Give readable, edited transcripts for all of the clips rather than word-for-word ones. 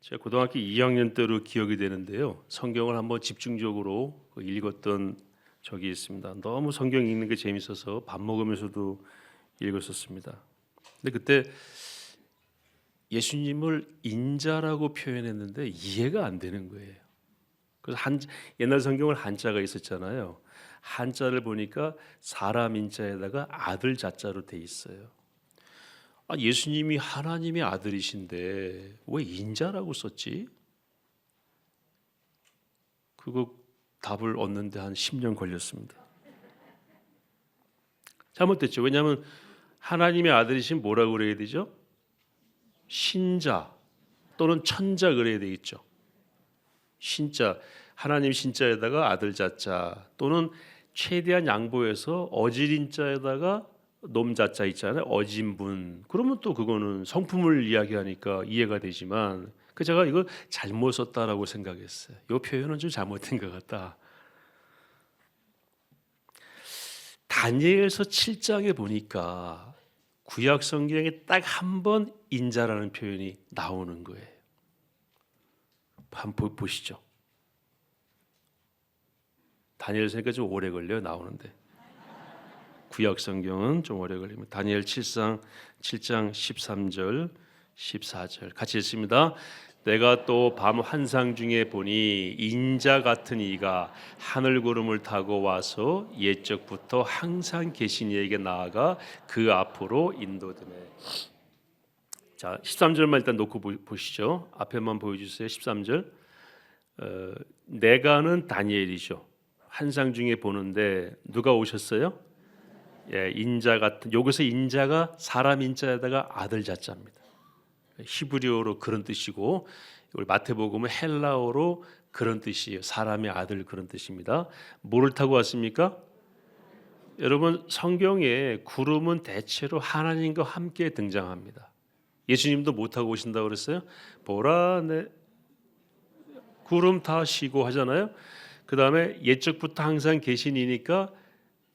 제가 고등학교 2학년 때로 기억이 되는데요. 성경을 한번 집중적으로 읽었던 적이 있습니다. 너무 성경 읽는 게 재밌어서 밥 먹으면서도 읽었었습니다. 근데 그때 예수님을 인자라고 표현했는데 이해가 안 되는 거예요. 그래서 옛날 성경을 한자가 있었잖아요. 한자를 보니까 사람 인자에다가 아들 자자로 돼 있어요. 예수님이 하나님의 아들이신데 왜 인자라고 썼지? 그거 답을 얻는데 한 10년 걸렸습니다. 잘못됐죠. 왜냐하면 하나님의 아들이신 뭐라고 그래야 되죠? 신자 또는 천자 그래야 되겠죠. 신자, 하나님 신자에다가 아들 자자 또는 최대한 양보해서 어질인자에다가 놈 자자 있잖아요. 어진분. 그러면 또 그거는 성품을 이야기하니까 이해가 되지만 제가 이거 잘못 썼다라고 생각했어요. 이 표현은 좀 잘못된 것 같다. 다니엘서 7장에 보니까 구약 성경에 딱 한 번 인자라는 표현이 나오는 거예요. 한번 보시죠. 다니엘서니까 좀 오래 걸려요. 나오는데. 구약 성경은 좀 오래 걸립니다. 다니엘 7장 13절 14절 같이 읽습니다. 내가 또 밤 환상 중에 보니 인자 같은 이가 하늘 구름을 타고 와서 옛적부터 항상 계신 이에게 나아가 그 앞으로 인도되네. 자, 13절만 일단 놓고 보시죠. 앞에만 보여주세요. 13절. 내가는 다니엘이죠. 환상 중에 보는데 누가 오셨어요? 예, 인자 같은, 여기서 인자가 사람 인자에다가 아들 자자입니다. 히브리어로 그런 뜻이고, 우리 마태복음은 헬라어로 그런 뜻이에요. 사람의 아들 그런 뜻입니다. 뭐를 타고 왔습니까? 여러분, 성경에 구름은 대체로 하나님과 함께 등장합니다. 예수님도 못 타고 오신다고 그랬어요. 보라 내 구름 타시고 하잖아요. 그 다음에 옛적부터 항상 계신 이니까,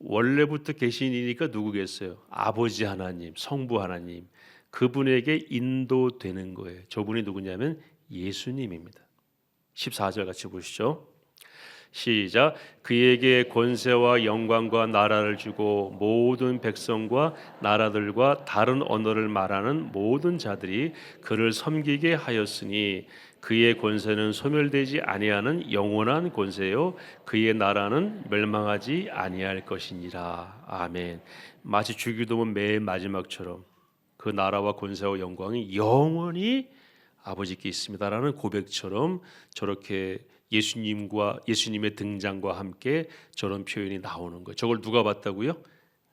원래부터 계신 이니까 누구겠어요? 아버지 하나님, 성부 하나님, 그분에게 인도되는 거예요. 저분이 누구냐면 예수님입니다. 14절 같이 보시죠. 시작. 그에게 권세와 영광과 나라를 주고 모든 백성과 나라들과 다른 언어를 말하는 모든 자들이 그를 섬기게 하였으니 그의 권세는 소멸되지 아니하는 영원한 권세요 그의 나라는 멸망하지 아니할 것이니라. 아멘. 마치 주기도문 맨 마지막처럼 그 나라와 권세와 영광이 영원히 아버지께 있습니다라는 고백처럼 저렇게 예수님의 등장과 함께 저런 표현이 나오는 거예요. 저걸 누가 봤다고요?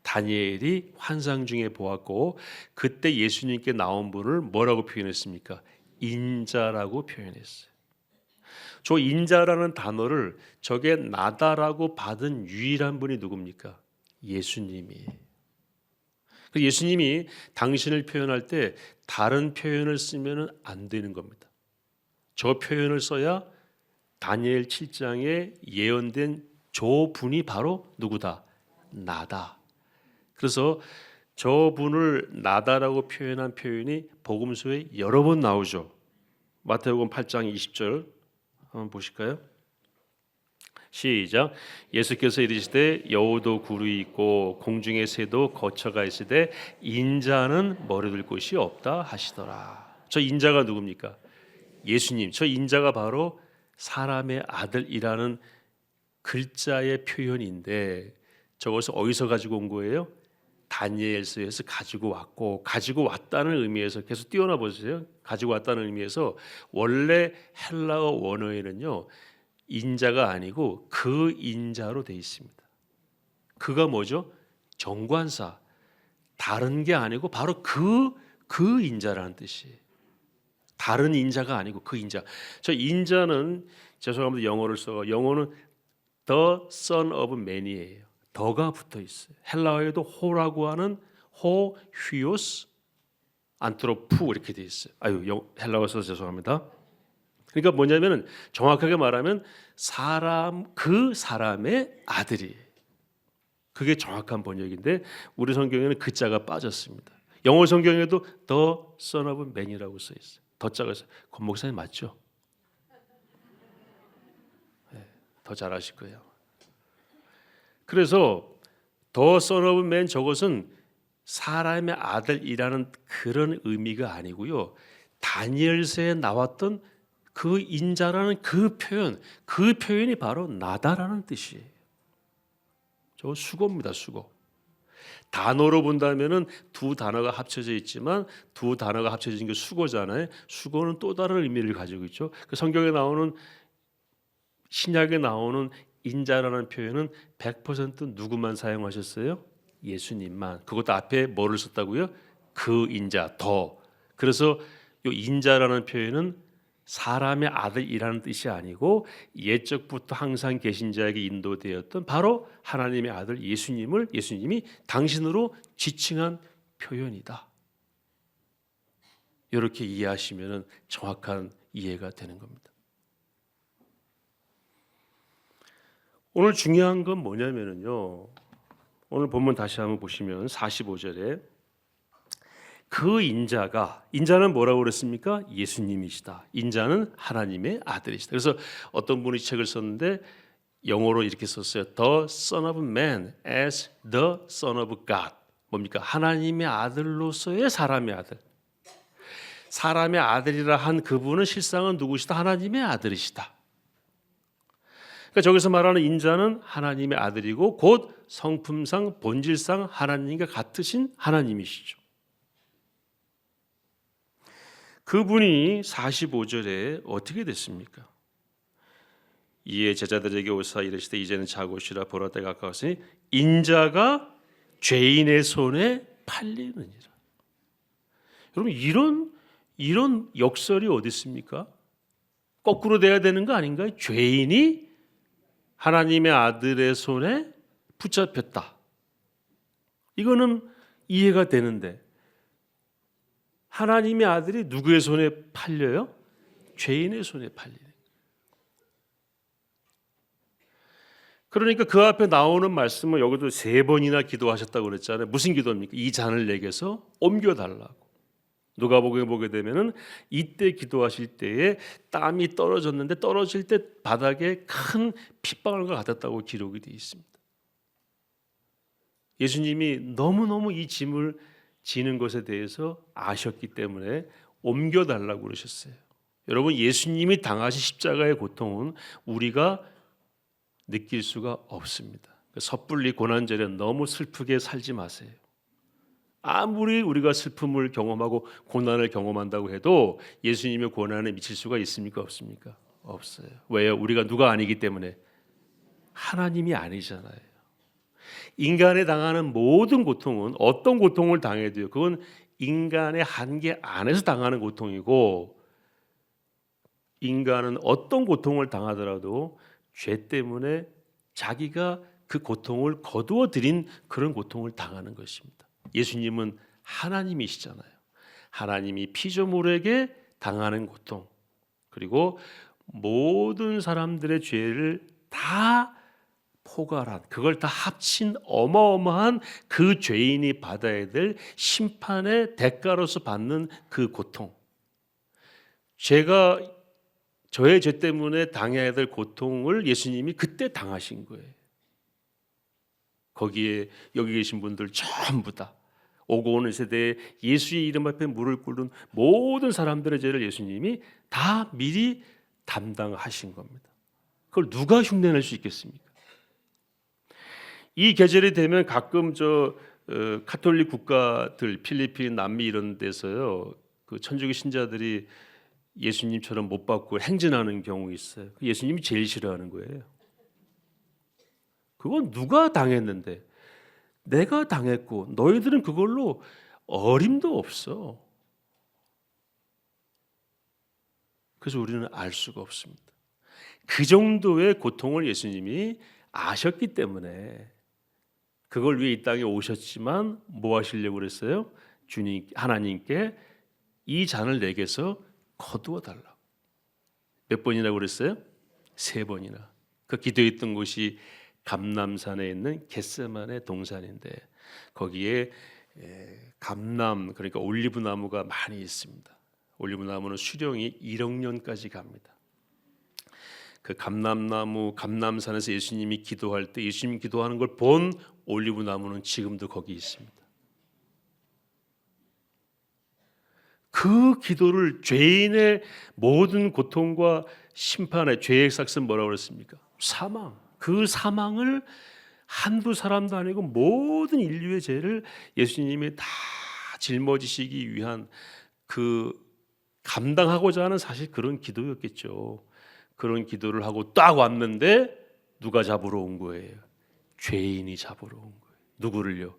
다니엘이 환상 중에 보았고, 그때 예수님께 나온 분을 뭐라고 표현했습니까? 인자라고 표현했어요. 저 인자라는 단어를 저게 나다라고 받은 유일한 분이 누굽니까? 예수님이. 예수님이 당신을 표현할 때 다른 표현을 쓰면 안 되는 겁니다. 저 표현을 써야 다니엘 7장에 예언된 저 분이 바로 누구다? 나다. 그래서 저 분을 나다라고 표현한 표현이 복음서에 여러 번 나오죠. 마태복음 8장 20절 한번 보실까요? 시작. 예수께서 이르시되 여우도 굴이 있고 공중의 새도 거처가 있으되 인자는 머리둘 곳이 없다 하시더라. 저 인자가 누굽니까? 예수님. 저 인자가 바로 사람의 아들이라는 글자의 표현인데 저것을 어디서 가지고 온 거예요? 다니엘서에서 가지고 왔고, 가지고 왔다는 의미에서 계속 띄워놔 보세요. 가지고 왔다는 의미에서 원래 헬라어 원어에는요 인자가 아니고 그 인자로 돼 있습니다. 그가 뭐죠? 정관사. 다른 게 아니고 바로 그 인자라는 뜻이에요. 다른 인자가 아니고 그 인자. 저 인자는 죄송합니다. 영어는 the son of man이에요. 더가 붙어 있어요. 헬라어에도 호라고 하는 호, 휘오스, 안트로푸 이렇게 돼 있어요. 헬라어서 죄송합니다. 그러니까 뭐냐면은 정확하게 말하면 그 사람의 아들이. 그게 정확한 번역인데 우리 성경에는 그 자가 빠졌습니다. 영어 성경에도 the son of man이라고 써 있어요. 더 작아서 권 목사님 맞죠? 더 잘하실 거예요. 그래서 더 son of man 저것은 사람의 아들이라는 그런 의미가 아니고요. 다니엘서에 나왔던 그 인자라는 그 표현이 바로 나다라는 뜻이에요. 저 수고입니다, 수고. 단어로 본다면은 두 단어가 합쳐져 있지만 두 단어가 합쳐진 게 수고잖아요. 수고는 또 다른 의미를 가지고 있죠. 그 성경에 나오는 신약에 나오는 인자라는 표현은 100% 누구만 사용하셨어요? 예수님만. 그것도 앞에 뭐를 썼다고요? 그 인자 더. 그래서 이 인자라는 표현은 사람의 아들이라는 뜻이 아니고 옛적부터 항상 계신 자에게 인도되었던 바로 하나님의 아들 예수님이 당신으로 지칭한 표현이다. 이렇게 이해하시면 정확한 이해가 되는 겁니다. 오늘 중요한 건 뭐냐면요. 오늘 본문 다시 한번 보시면 45절에 그 인자는 뭐라고 그랬습니까? 예수님이시다. 인자는 하나님의 아들이시다. 그래서 어떤 분이 책을 썼는데 영어로 이렇게 썼어요. The Son of Man as the Son of God. 뭡니까? 하나님의 아들로서의 사람의 아들. 사람의 아들이라 한 그분은 실상은 누구시다? 하나님의 아들이시다. 그러니까 저기서 말하는 인자는 하나님의 아들이고 곧 성품상 본질상 하나님과 같으신 하나님이시죠. 그분이 45절에 어떻게 됐습니까? 이에 제자들에게 오사 이르시되 이제는 자고 쉬라 보라 때가 가까웠으니 인자가 죄인의 손에 팔리느니라. 여러분 이런 역설이 어디 있습니까? 거꾸로 돼야 되는 거 아닌가요? 죄인이 하나님의 아들의 손에 붙잡혔다. 이거는 이해가 되는데 하나님의 아들이 누구의 손에 팔려요? 죄인의 손에 팔리는. 그러니까 그 앞에 나오는 말씀은 여기도 3번이나 기도하셨다고 그랬잖아요. 무슨 기도입니까? 이 잔을 내게서 옮겨달라고. 누가복음에 보게 되면은 이때 기도하실 때에 땀이 떨어졌는데 떨어질 때 바닥에 큰 핏방울과 같았다고 기록이 되어 있습니다. 예수님이 너무너무 이 짐을 지는 것에 대해서 아셨기 때문에 옮겨달라고 그러셨어요. 여러분 예수님이 당하신 십자가의 고통은 우리가 느낄 수가 없습니다. 섣불리 고난절에 너무 슬프게 살지 마세요. 아무리 우리가 슬픔을 경험하고 고난을 경험한다고 해도 예수님의 고난에 미칠 수가 있습니까? 없습니까? 없어요. 왜요? 우리가 누가 아니기 때문에 하나님이 아니잖아요. 인간에 당하는 모든 고통은 어떤 고통을 당해도요. 그건 인간의 한계 안에서 당하는 고통이고 인간은 어떤 고통을 당하더라도 죄 때문에 자기가 그 고통을 거두어 들인 그런 고통을 당하는 것입니다. 예수님은 하나님이시잖아요. 하나님이 피조물에게 당하는 고통 그리고 모든 사람들의 죄를 다 포괄한 그걸 다 합친 어마어마한 그 죄인이 받아야 될 심판의 대가로서 받는 그 고통. 제가 저의 죄 때문에 당해야 될 고통을 예수님이 그때 당하신 거예요. 거기에 여기 계신 분들 전부 다 오고 오는 세대에 예수의 이름 앞에 무릎 꿇는 모든 사람들의 죄를 예수님이 다 미리 담당하신 겁니다. 그걸 누가 흉내낼 수 있겠습니까? 이 계절이 되면 가끔 카톨릭 국가들 필리핀, 남미 이런 데서요 그 천주교 신자들이 예수님처럼 못 받고 행진하는 경우 있어요. 예수님이 제일 싫어하는 거예요. 그건 누가 당했는데 내가 당했고 너희들은 그걸로 어림도 없어. 그래서 우리는 알 수가 없습니다. 그 정도의 고통을 예수님이 아셨기 때문에 그걸 위해 이 땅에 오셨지만 뭐 하시려고 그랬어요? 주님 하나님께 이 잔을 내게서 거두어 달라고. 몇 번이나 그랬어요? 3번이나. 그 기도했던 곳이 감람산에 있는 겟세마네 동산인데 거기에 감람 그러니까 올리브 나무가 많이 있습니다. 올리브나무는 수령이 1억 년까지 갑니다. 그 감람나무 감람산에서 예수님이 기도할 때 예수님 기도하는 걸 본 올리브나무는 지금도 거기 있습니다. 그 기도를 죄인의 모든 고통과 심판의 죄의 삭은 뭐라고 그랬습니까? 사망. 그 사망을 한두 사람도 아니고 모든 인류의 죄를 예수님이 다 짊어지시기 위한 그 감당하고자 하는 사실 그런 기도였겠죠. 그런 기도를 하고 딱 왔는데 누가 잡으러 온 거예요? 죄인이 잡으러 온 거예요. 누구를요?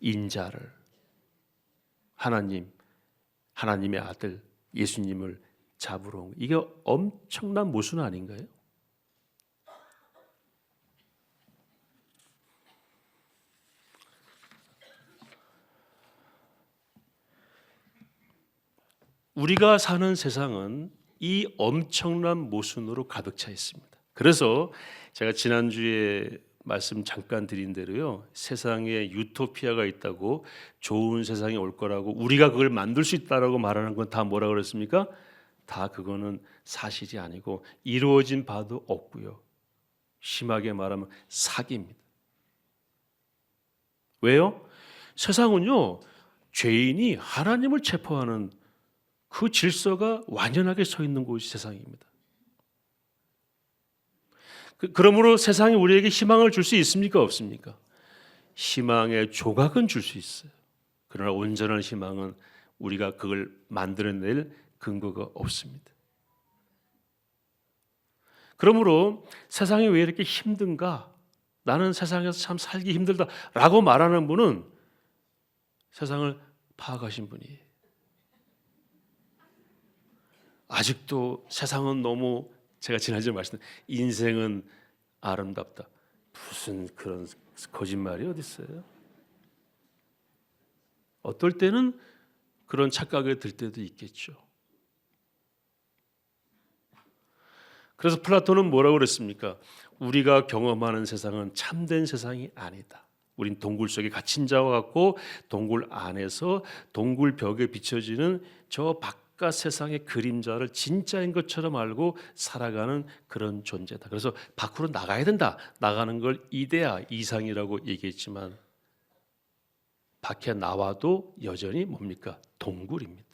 인자를. 하나님의 아들 예수님을 잡으러 온 거예요. 이게 엄청난 모순 아닌가요? 우리가 사는 세상은 이 엄청난 모순으로 가득 차 있습니다. 그래서 제가 지난주에 말씀 잠깐 드린 대로요, 세상에 유토피아가 있다고, 좋은 세상이 올 거라고, 우리가 그걸 만들 수 있다라고 말하는 건 다 뭐라 그랬습니까? 다 그거는 사실이 아니고 이루어진 바도 없고요. 심하게 말하면 사기입니다. 왜요? 세상은요, 죄인이 하나님을 체포하는 그 질서가 완연하게 서 있는 곳이 세상입니다. 그러므로 세상이 우리에게 희망을 줄 수 있습니까? 없습니까? 희망의 조각은 줄 수 있어요. 그러나 온전한 희망은 우리가 그걸 만들어낼 근거가 없습니다. 그러므로 세상이 왜 이렇게 힘든가? 나는 세상에서 참 살기 힘들다라고 말하는 분은 세상을 파악하신 분이에요. 아직도 세상은 너무, 제가 지난주에 말씀드린 인생은 아름답다. 무슨 그런 거짓말이 어디 있어요? 어떨 때는 그런 착각에 들 때도 있겠죠. 그래서 플라톤은 뭐라고 그랬습니까? 우리가 경험하는 세상은 참된 세상이 아니다. 우린 동굴 속에 갇힌 자와 같고 동굴 안에서 동굴 벽에 비춰지는 저 바깥 세상의 그림자를 진짜인 것처럼 알고 살아가는 그런 존재다. 그래서 밖으로 나가야 된다. 나가는 걸 이데아, 이상이라고 얘기했지만 밖에 나와도 여전히 뭡니까? 동굴입니다.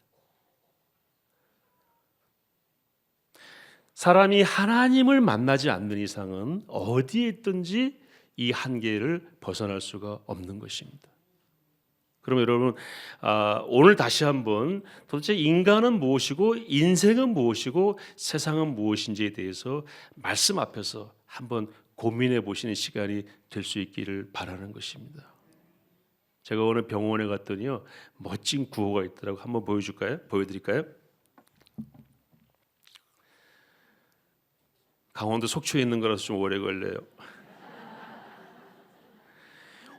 사람이 하나님을 만나지 않는 이상은 어디에 있든지 이 한계를 벗어날 수가 없는 것입니다. 그러면 여러분, 오늘 다시 한번 도대체 인간은 무엇이고 인생은 무엇이고 세상은 무엇인지에 대해서 말씀 앞에서 한번 고민해 보시는 시간이 될 수 있기를 바라는 것입니다. 제가 오늘 병원에 갔더니요, 멋진 구호가 있더라고. 한번 보여드릴까요? 강원도 속초에 있는 거라서 좀 오래 걸려요.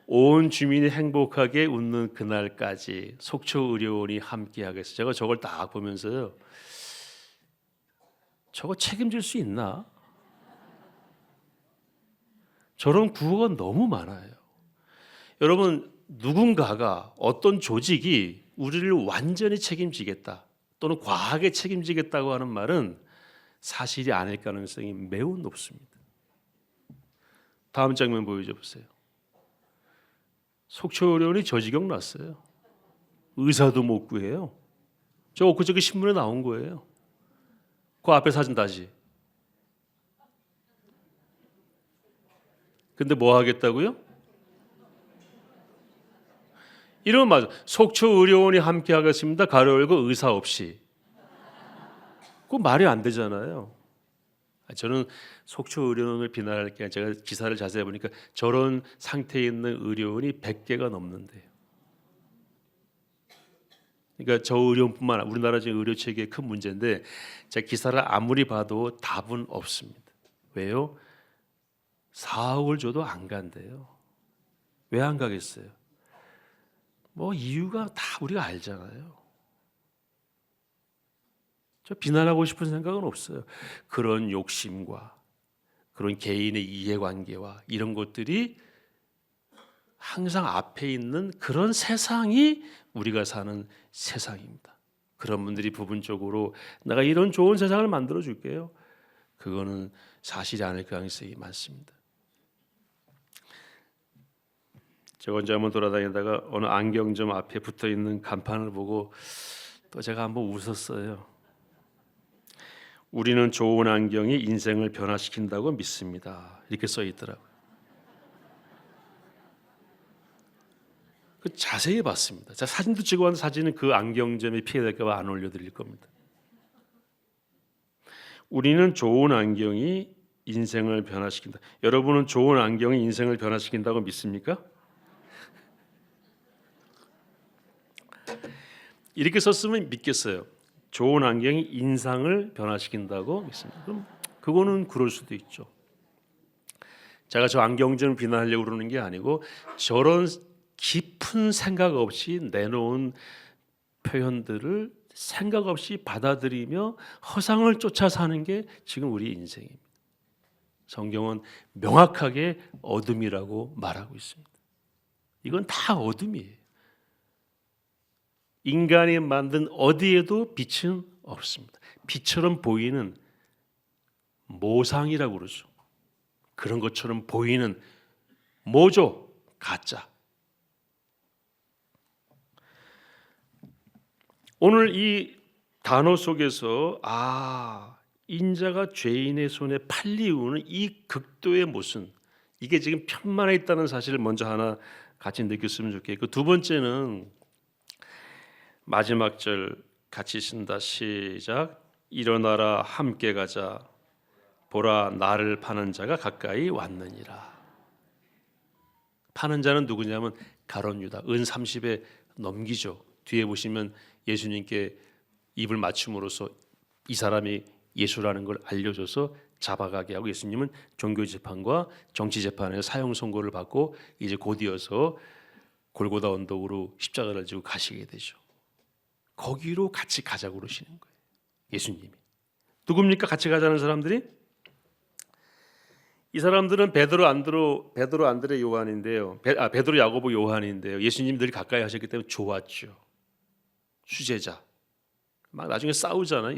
온 주민이 행복하게 웃는 그날까지 속초의료원이 함께하겠어. 제가 저걸 딱 보면서요, 저거 책임질 수 있나? 저런 구호가 너무 많아요. 여러분, 누군가가, 어떤 조직이 우리를 완전히 책임지겠다 또는 과하게 책임지겠다고 하는 말은 사실이 아닐 가능성이 매우 높습니다. 다음 장면 보여주세요. 속초의료원이 저지경 났어요. 의사도 못 구해요. 저 엊그저께 신문에 나온 거예요. 그 앞에 사진 다시. 근데 뭐 하겠다고요? 이러면 맞아. 속초의료원이 함께 하겠습니다. 가로 열고 의사 없이. 그거 말이 안 되잖아요. 저는 속초의료원을 비난할 게 아니라 제가 기사를 자세히 보니까 저런 상태에 있는 의료원이 100개가 넘는데요. 그러니까 저 의료원뿐만 아니라 우리나라 지금 의료 체계의 큰 문제인데 제가 기사를 아무리 봐도 답은 없습니다. 왜요? 4억을 줘도 안 간대요. 왜 안 가겠어요? 뭐 이유가 다 우리가 알잖아요. 저 비난하고 싶은 생각은 없어요. 그런 욕심과 그런 개인의 이해관계와 이런 것들이 항상 앞에 있는 그런 세상이 우리가 사는 세상입니다. 그런 분들이 부분적으로 내가 이런 좋은 세상을 만들어 줄게요. 그거는 사실이 아닐 가능성이 많습니다. 제가 언제 한번 돌아다니다가 어느 안경점 앞에 붙어 있는 간판을 보고 또 제가 한번 웃었어요. 우리는 좋은 안경이 인생을 변화시킨다고 믿습니다. 이렇게 써 있더라고요. 그 자세히 봤습니다. 제가 사진도 찍어왔는데 사진은 그 안경점에 피해될까 봐 안 올려드릴 겁니다. 우리는 좋은 안경이 인생을 변화시킨다. 여러분은 좋은 안경이 인생을 변화시킨다고 믿습니까? 이렇게 썼으면 믿겠어요. 좋은 안경이 인상을 변화시킨다고 믿습니다. 그럼 그거는 그럴 수도 있죠. 제가 저 안경점을 비난하려고 그러는 게 아니고 저런 깊은 생각 없이 내놓은 표현들을 생각 없이 받아들이며 허상을 쫓아 사는 게 지금 우리 인생입니다. 성경은 명확하게 어둠이라고 말하고 있습니다. 이건 다 어둠이에요. 인간이 만든 어디에도 빛은 없습니다. 빛처럼 보이는 모상이라고 그러죠. 그런 것처럼 보이는 모조, 가짜. 오늘 이 단어 속에서 인자가 죄인의 손에 팔리우는 이 극도의 모순, 이게 지금 편만에 있다는 사실을 먼저 하나 같이 느꼈으면 좋겠고, 두 번째는 마지막 절 같이 쓴다. 시작. 일어나라 함께 가자. 보라 나를 파는 자가 가까이 왔느니라. 파는 자는 누구냐면 가룟 유다. 은 30에 넘기죠. 뒤에 보시면 예수님께 입을 맞춤으로써 이 사람이 예수라는 걸 알려줘서 잡아가게 하고, 예수님은 종교재판과 정치재판에서 사형 선고를 받고 이제 곧이어서 골고다 언덕으로 십자가를 지고 가시게 되죠. 거기로 같이 가자고 그러시는 거예요. 예수님이. 누굽니까? 같이 가자는 사람들이? 이 사람들은 베드로, 안드레, 요한인데요. 베드로, 야고보, 요한인데요. 예수님들이 가까이 하셨기 때문에 좋았죠. 수제자. 막 나중에 싸우잖아요.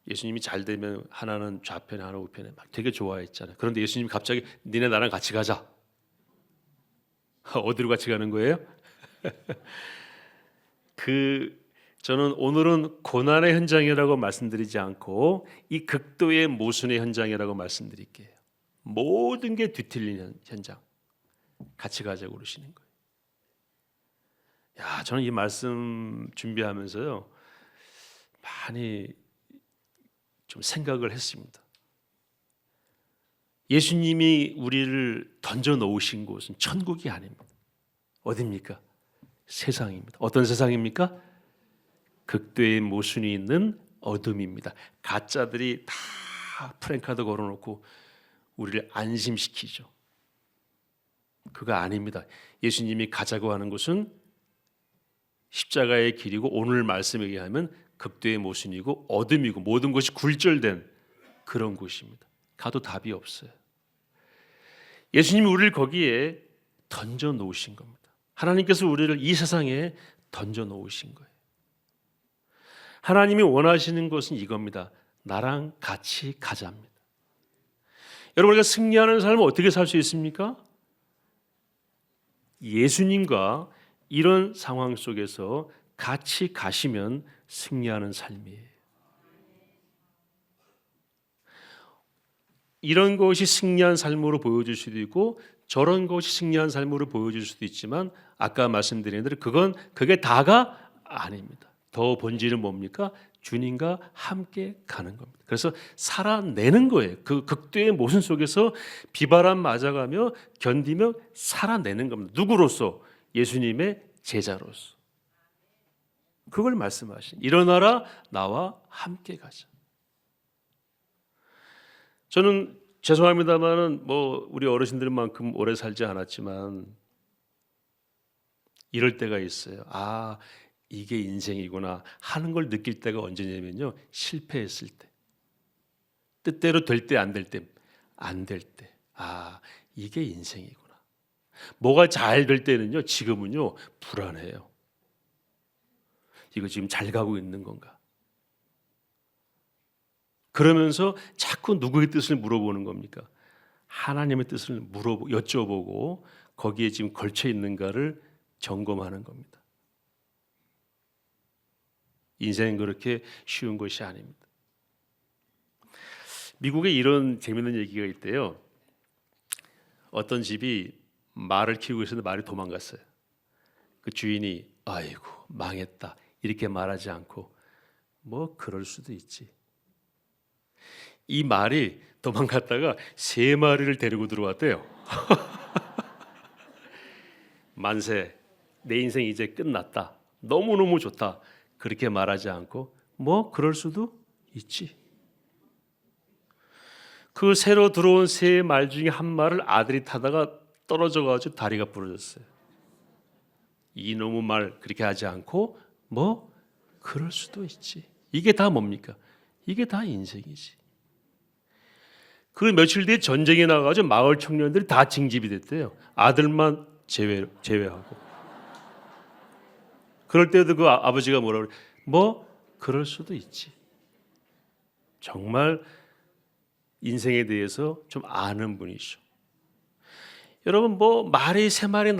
예수님이 잘 되면 하나는 좌편에 하나 우편에 막 되게 좋아했잖아요. 그런데 예수님이 갑자기 니네 나랑 같이 가자. 어디로 같이 가는 거예요? 저는 오늘은 고난의 현장이라고 말씀드리지 않고 이 극도의 모순의 현장이라고 말씀드릴게요. 모든 게 뒤틀린 현장. 같이 가자고 그러시는 거예요. 저는 이 말씀 준비하면서요, 많이 좀 생각을 했습니다. 예수님이 우리를 던져 놓으신 곳은 천국이 아닙니다. 어디입니까? 세상입니다. 어떤 세상입니까? 극도의 모순이 있는 어둠입니다. 가짜들이 다 프랭카드 걸어놓고 우리를 안심시키죠. 그거 아닙니다. 예수님이 가자고 하는 곳은 십자가의 길이고, 오늘 말씀에 의하면 극도의 모순이고 어둠이고 모든 것이 굴절된 그런 곳입니다. 가도 답이 없어요. 예수님이 우리를 거기에 던져 놓으신 겁니다. 하나님께서 우리를 이 세상에 던져 놓으신 거예요. 하나님이 원하시는 것은 이겁니다. 나랑 같이 가자입니다. 여러분, 우리가 승리하는 삶을 어떻게 살 수 있습니까? 예수님과 이런 상황 속에서 같이 가시면 승리하는 삶이에요. 이런 것이 승리한 삶으로 보여질 수도 있고 저런 것이 승리한 삶으로 보여질 수도 있지만, 아까 말씀드린 대로 그게 다가 아닙니다. 더 본질은 뭡니까? 주님과 함께 가는 겁니다. 그래서 살아내는 거예요. 그 극도의 모순 속에서 비바람 맞아가며 견디며 살아내는 겁니다. 누구로서? 예수님의 제자로서. 그걸 말씀하신. 일어나라 나와 함께 가자. 저는 죄송합니다만은 우리 어르신들만큼 오래 살지 않았지만 이럴 때가 있어요. 이게 인생이구나 하는 걸 느낄 때가 언제냐면요, 실패했을 때, 뜻대로 될 때 안 될 때, 이게 인생이구나. 뭐가 잘 될 때는요, 지금은요 불안해요. 이거 지금 잘 가고 있는 건가? 그러면서 자꾸 누구의 뜻을 물어보는 겁니까? 하나님의 뜻을 여쭤보고 거기에 지금 걸쳐 있는가를 점검하는 겁니다. 인생은 그렇게 쉬운 것이 아닙니다. 미국에 이런 재밌는 얘기가 있대요. 어떤 집이 말을 키우고 있었는데 말이 도망갔어요. 그 주인이 아이고 망했다 이렇게 말하지 않고 뭐 그럴 수도 있지. 이 말이 도망갔다가 3마리를 데리고 들어왔대요. 만세, 내 인생 이제 끝났다. 너무너무 좋다. 그렇게 말하지 않고 뭐 그럴 수도 있지. 그 새로 들어온 3말 중에 한 말을 아들이 타다가 떨어져가지고 다리가 부러졌어요. 이놈의 말 그렇게 하지 않고 뭐 그럴 수도 있지. 이게 다 뭡니까? 이게 다 인생이지. 그 며칠 뒤에 전쟁이 나가지고 마을 청년들이 다 징집이 됐대요. 아들만 제외하고. 그럴 때도 그 아버지가 뭐라 그래? 뭐 그럴 수도 있지. 정말 인생에 대해서 좀 아는 분이죠. 여러분 뭐 말이 3마리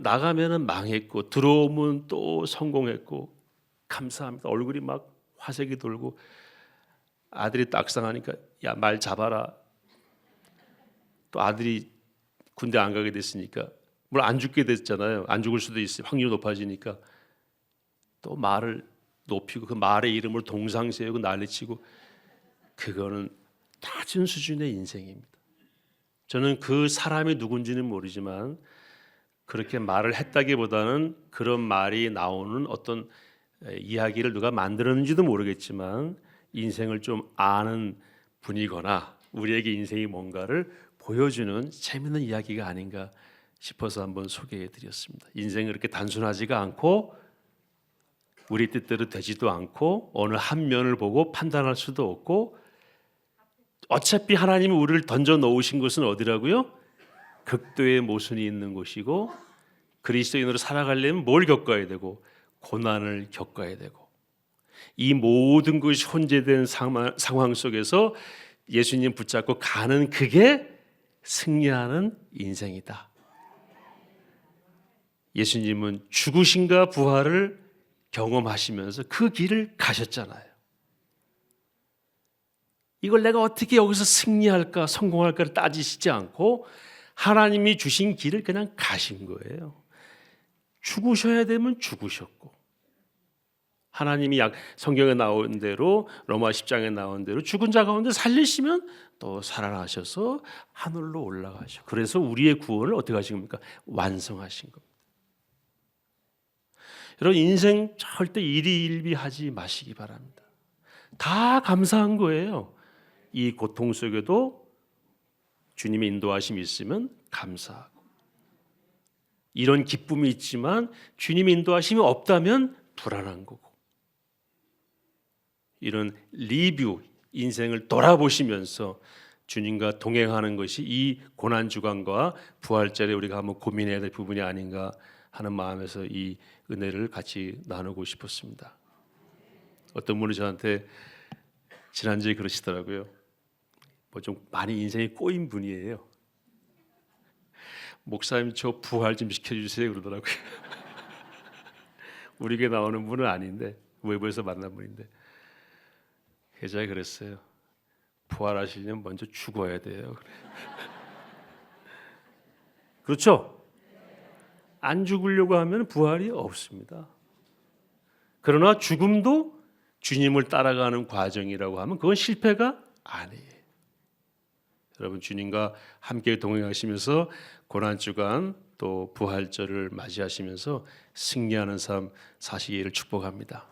나가면은 망했고 들어오면 또 성공했고 감사합니다. 얼굴이 막 화색이 돌고 아들이 딱상하니까 야 말 잡아라. 또 아들이 군대 안 가게 됐으니까 물론 안 죽게 됐잖아요. 안 죽을 수도 있어요. 확률이 높아지니까 또 말을 높이고 그 말의 이름을 동상 세우고 난리치고 그거는 낮은 수준의 인생입니다. 저는 그 사람이 누군지는 모르지만 그렇게 말을 했다기보다는 그런 말이 나오는 어떤 이야기를 누가 만들었는지도 모르겠지만 인생을 좀 아는 분이거나 우리에게 인생이 뭔가를 보여주는 재미있는 이야기가 아닌가 싶어서 한번 소개해 드렸습니다. 인생은 그렇게 단순하지가 않고 우리 뜻대로 되지도 않고 어느 한 면을 보고 판단할 수도 없고 어차피 하나님이 우리를 던져 놓으신 곳은 어디라고요? 극도의 모순이 있는 곳이고 그리스도인으로 살아가려면 뭘 겪어야 되고 고난을 겪어야 되고 이 모든 것이 혼재된 상황 속에서 예수님 붙잡고 가는 그게 승리하는 인생이다. 예수님은 죽으심과 부활을 경험하시면서 그 길을 가셨잖아요. 이걸 내가 어떻게 여기서 승리할까 성공할까를 따지시지 않고 하나님이 주신 길을 그냥 가신 거예요. 죽으셔야 되면 죽으셨고 하나님이 성경에 나온 대로 로마 10장에 나온 대로 죽은 자 가운데 살리시면 또 살아나셔서 하늘로 올라가셔. 그래서 우리의 구원을 어떻게 하신 겁니까? 완성하신 겁니다. 여러분 인생 절대 일희일비하지 마시기 바랍니다. 다 감사한 거예요. 이 고통 속에도 주님의 인도하심이 있으면 감사하고 이런 기쁨이 있지만 주님의 인도하심이 없다면 불안한 거고 이런 리뷰 인생을 돌아보시면서 주님과 동행하는 것이 이 고난주간과 부활절에 우리가 한번 고민해야 될 부분이 아닌가 하는 마음에서 이 은혜를 같이 나누고 싶었습니다. 어떤 분이 저한테 지난주에 그러시더라고요. 뭐 좀 많이 인생에 꼬인 분이에요. 목사님 저 부활 좀 시켜주세요 그러더라고요. 우리 교회 나오는 분은 아닌데 외부에서 만난 분인데 제가 그랬어요. 부활하시려면 먼저 죽어야 돼요. 그렇죠? 안 죽으려고 하면 부활이 없습니다. 그러나 죽음도 주님을 따라가는 과정이라고 하면 그건 실패가 아니에요. 여러분 주님과 함께 동행하시면서 고난주간 또 부활절을 맞이하시면서 승리하는 삶 사시기를 축복합니다.